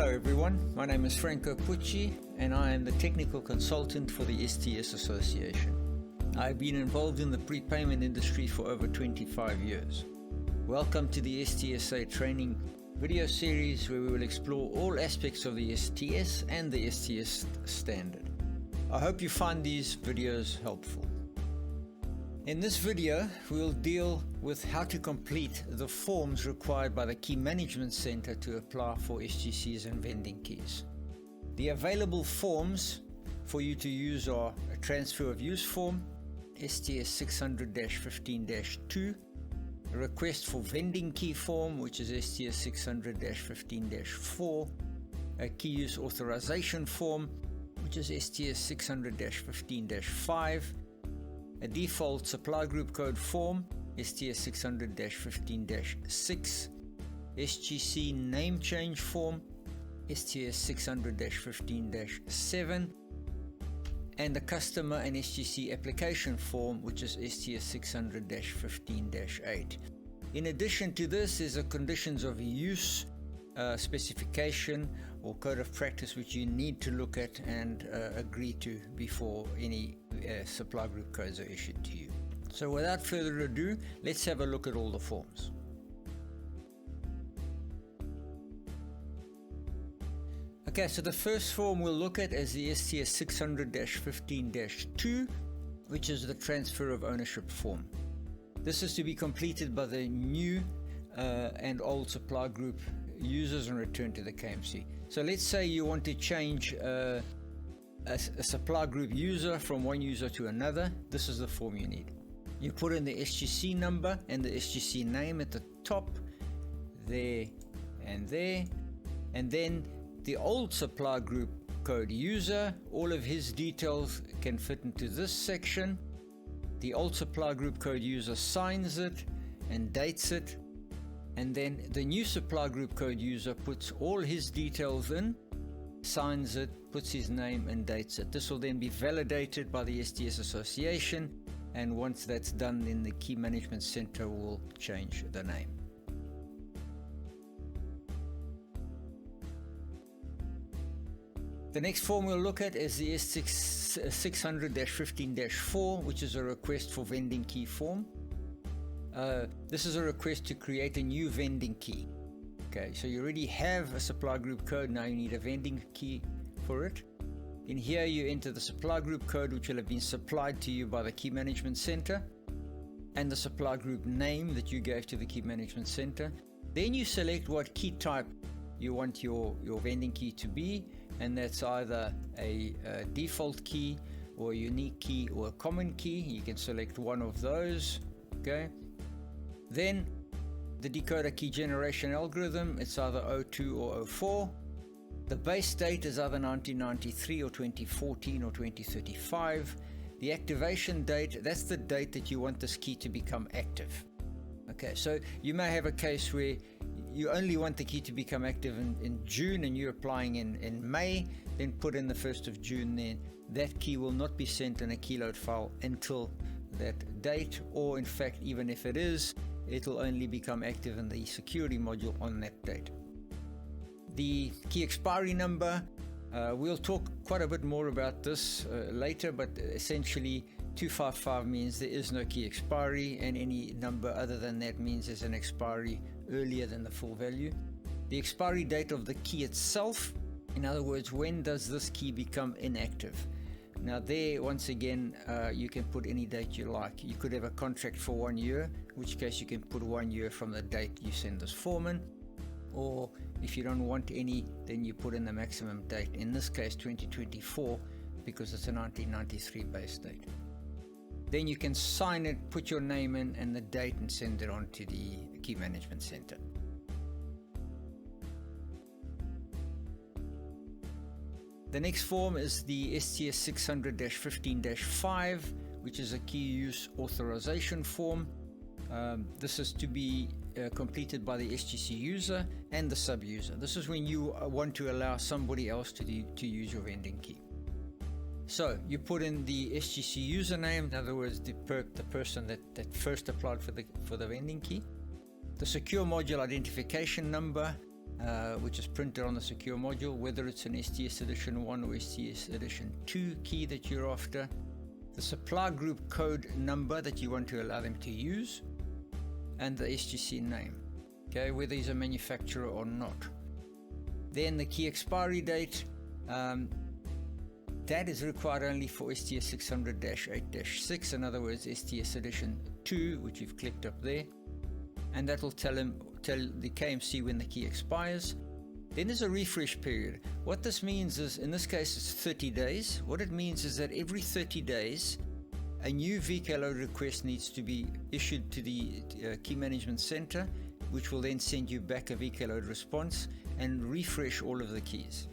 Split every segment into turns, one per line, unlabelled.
Hello everyone, my name is Franco Pucci and I am the technical consultant for the STS Association. I've been involved in the prepayment industry for over 25 years. Welcome to the STSA training video series where we will explore all aspects of the STS and the STS standard. I hope you find these videos helpful. In this video, we'll deal with how to complete the forms required by the Key Management Center to apply for SGCs and vending keys. The available forms for you to use are a transfer of use form, STS 600-15-2, a request for vending key form, which is STS 600-15-4, a key use authorization form, which is STS 600-15-5, a default supply group code form, STS 600-15-6, SGC name change form, STS 600-15-7, and the customer and SGC application form, which is STS 600-15-8. In addition to this is a conditions of use specification or code of practice which you need to look at and agree to before any supply group codes are issued to you. So without further ado, let's have a look at all the forms. Okay, so the first form we'll look at is the STS 600-15-2, which is the transfer of ownership form. This is to be completed by the new and old supply group users and return to the KMC. So let's say you want to change a supply group user from one user to another. This is the form you need. You put in the SGC number and the SGC name at the top, there, and then the old supply group code user, all of his details can fit into this section. The old supply group code user signs it and dates it, and then the new supply group code user puts all his details in, signs it, puts his name and dates it. This will then be validated by the STS Association, and once that's done, then the Key Management Center will change the name. The next form we'll look at is the S6 600-15-4, which is a request for vending key form. This is a request to create a new vending key. Okay, so you already have a supply group code, now you need a vending key for it. In here you enter the supply group code, which will have been supplied to you by the Key Management Center, and the supply group name that you gave to the Key Management Center. Then you select what key type you want your vending key to be, and that's either a default key or a unique key or a common key. You can select one of those. Okay. Then the decoder key generation algorithm, it's either 02 or 04. The base date is either 1993 or 2014 or 2035. The activation date, that's the date that you want this key to become active. Okay, so you may have a case where you only want the key to become active in June and you're applying in May, then put in the 1st of June then. That key will not be sent in a keyload file until that date, or in fact, even if it is, it'll only become active in the security module on that date. The key expiry number, we'll talk quite a bit more about this later, but essentially 255 means there is no key expiry, and any number other than that means there's an expiry earlier than the full value. The expiry date of the key itself, in other words, when does this key become inactive? Now there, once again, you can put any date you like. You could have a contract for 1 year, in which case you can put 1 year from the date you send this form in. Or if you don't want any, then you put in the maximum date. In this case, 2024, because it's a 1993 base date. Then you can sign it, put your name in and the date, and send it on to the Key Management Center. The next form is the STS 600-15-5, which is a key use authorization form. This is to be completed by the SGC user and the sub-user. This is when you want to allow somebody else to use your vending key. So you put in the SGC username, in other words, the person that first applied for the vending key, the secure module identification number, which is printed on the secure module, whether it's an STS edition 1 or STS edition 2 key that you're after, the supply group code number that you want to allow them to use, and the SGC name, okay, whether he's a manufacturer or not. Then the key expiry date, that is required only for STS 600-8-6, in other words STS edition 2, which you've clicked up there, and that will tell the KMC when the key expires. Then there's a refresh period. What this means is, in this case it's 30 days. What it means is that every 30 days a new VK load request needs to be issued to the Key Management Center, which will then send you back a VK load response and refresh all of the keys.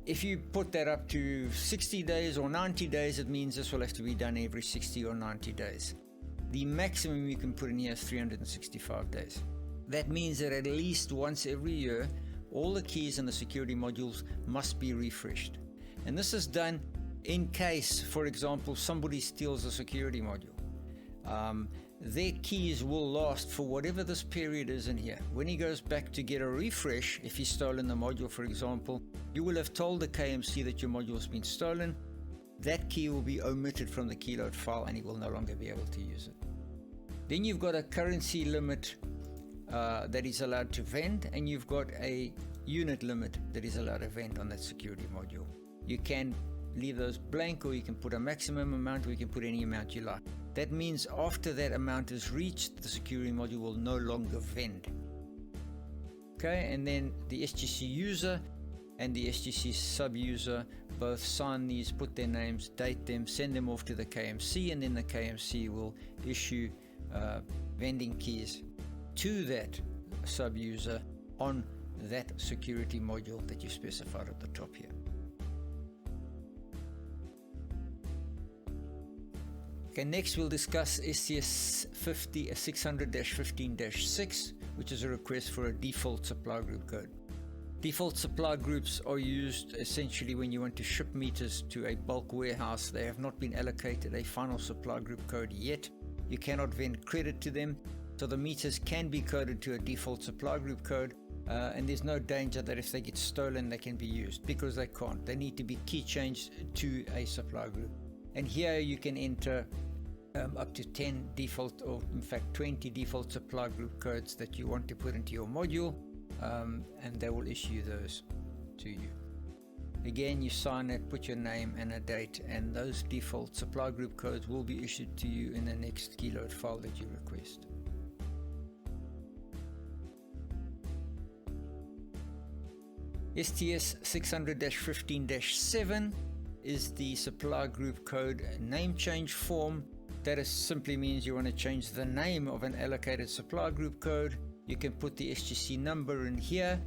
If you put that up to 60 days or 90 days, it means this will have to be done every 60 or 90 days. The maximum you can put in here is 365 days. That means that at least once every year, all the keys in the security modules must be refreshed. And this is done in case, for example, somebody steals a security module. Their keys will last for whatever this period is in here. When he goes back to get a refresh, if he's stolen the module, for example, you will have told the KMC that your module has been stolen. That key will be omitted from the keyload file and he will no longer be able to use it. Then you've got a currency limit that is allowed to vend, and you've got a unit limit that is allowed to vend on that security module. You can leave those blank, or you can put a maximum amount, or you can put any amount you like. That means after that amount is reached, the security module will no longer vend. Okay, and then the SGC user and the SGC sub-user both sign these, put their names, date them, send them off to the KMC, and then the KMC will issue vending keys to that sub-user on that security module that you specified at the top here. Okay, next we'll discuss STS 600-15-6, which is a request for a default supply group code. Default supply groups are used essentially when you want to ship meters to a bulk warehouse. They have not been allocated a final supply group code yet. You cannot vend credit to them, so the meters can be coded to a default supply group code, and there's no danger that if they get stolen they can be used, because they can't. They need to be key changed to a supply group. And here you can enter up to 10 default, or in fact 20 default supply group codes that you want to put into your module, and they will issue those to you. Again, you sign it, put your name and a date, and those default supply group codes will be issued to you in the next keyload file that you request. STS 600-15-7 is the supply group code name change form. That simply means you want to change the name of an allocated supply group code. You can put the SGC number in here,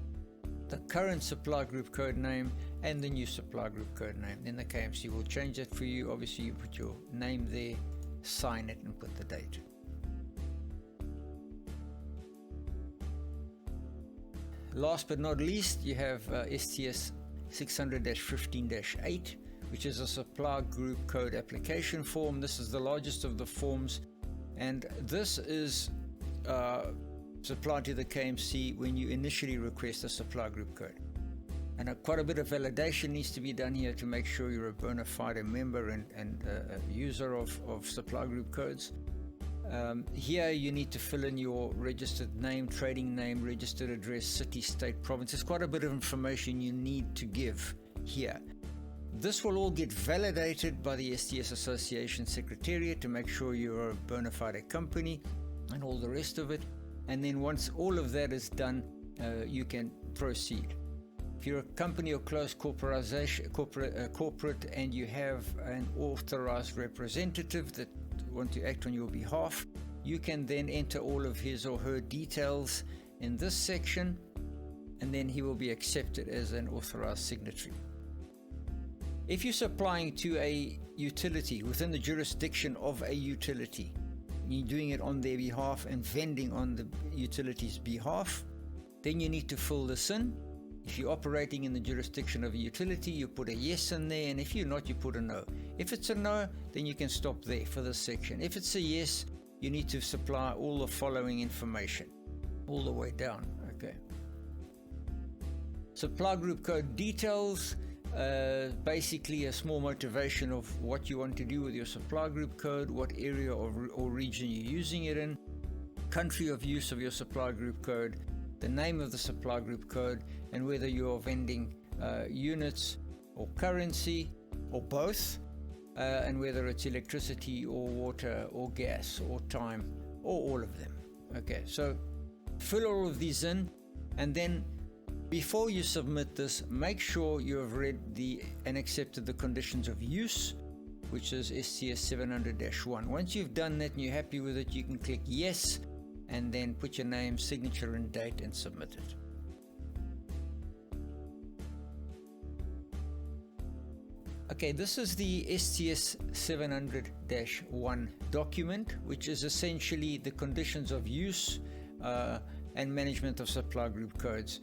the current supply group code name, and the new supply group code name. Then the KMC will change it for you. Obviously you put your name there, sign it, and put the date. Last but not least, you have STS 600-15-8, which is a supply group code application form. This is the largest of the forms, and this is supplied to the KMC when you initially request a supply group code. And quite a bit of validation needs to be done here to make sure you're a bona fide member and a user of supply group codes. Here you need to fill in your registered name, trading name, registered address, city, state, province. There's quite a bit of information you need to give here. This will all get validated by the STS Association Secretariat to make sure you're a bona fide company and all the rest of it. And then once all of that is done, you can proceed. If you're a company or close corporate and you have an authorized representative that want to act on your behalf, you can then enter all of his or her details in this section, and then he will be accepted as an authorized signatory. If you're supplying to a utility within the jurisdiction of a utility, you're doing it on their behalf and vending on the utility's behalf, then you need to fill this in. If you're operating in the jurisdiction of a utility, you put a yes in there, and if you're not, you put a no. If it's a no, then you can stop there for this section. If it's a yes, you need to supply all the following information all the way down. Okay. Supply group code details, basically a small motivation of what you want to do with your supply group code, what area or region you're using it in, country of use of your supply group code, the name of the supply group code, and whether you're vending units or currency or both, and whether it's electricity or water or gas or time or all of them. Okay, so fill all of these in, and then before you submit this, make sure you have read and accepted the conditions of use, which is STS 700-1. Once you've done that and you're happy with it, you can click yes, and then put your name, signature, and date and submit it. Okay, this is the STS 700-1 document, which is essentially the conditions of use and management of supply group codes.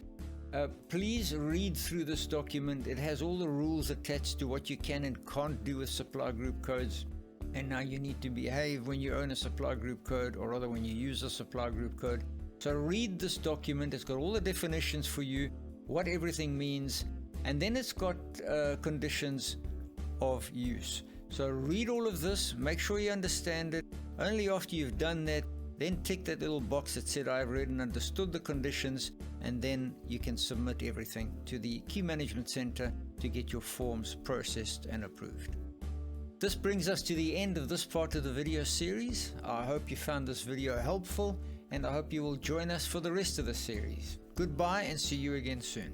Please read through this document. It has all the rules attached to what you can and can't do with supply group codes, and how you need to behave when you own a supply group code, or rather when you use a supply group code. So read this document. It's got all the definitions for you, what everything means, and then it's got conditions of use. So read all of this, make sure you understand it. Only after you've done that, then tick that little box that said I've read and understood the conditions, and then you can submit everything to the Key Management Center to get your forms processed and approved. This brings us to the end of this part of the video series. I hope you found this video helpful, and I hope you will join us for the rest of the series. Goodbye, and see you again soon.